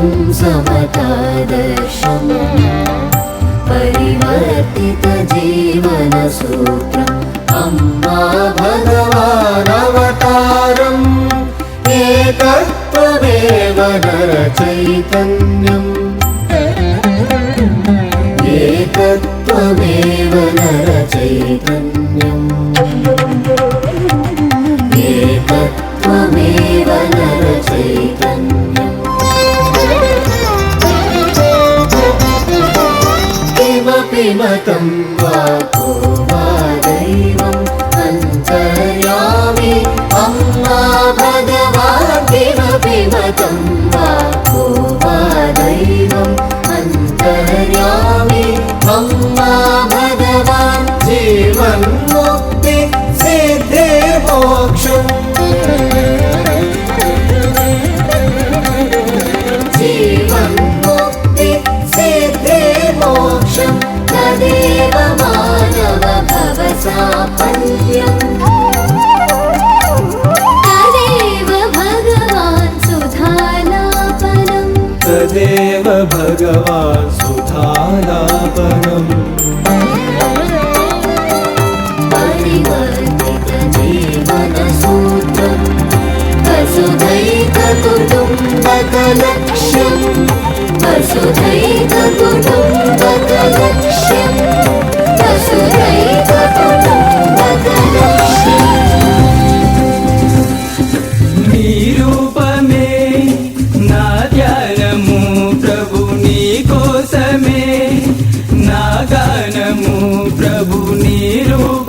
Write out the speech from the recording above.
सर्वं समतादर्शम् परिवर्तितजीवनसूत्रम् अम्मा भगवानवतारम् एकत्वमेव नरचैतन्यम् एकत्वमेव नरचैतन्यम् एकत्वमेव नरचैतन्यम् किमपि मतं वा को वा दैवम् अन्तर्यामि अम्मा भगवान् किमपि मतं वा को वा दैवम् अन्तर्यामि अम्मा भगवान् जीवन्मुक्ति सिद्धिर्मोक्षम् जीवन्मुक्ति सिद्धिर्मोक्षम् तदेव मानव भवसाफल्यम् तदेव भगवान् सुधालापनम् तदेव भगवान् सुधालापनम् परिवर्तितजीवनसूत्रम् वसुधैककुटुम्बकलक्ष्यम् वसुधैककुटुम्बकलक्ष्यम् वसुधैककुटुम्बकलक्ष्यम् నీ రూపమే నా ధ్యానము ప్రభు నీ కోసమే నా గానము ప్రభు నీ రూపమే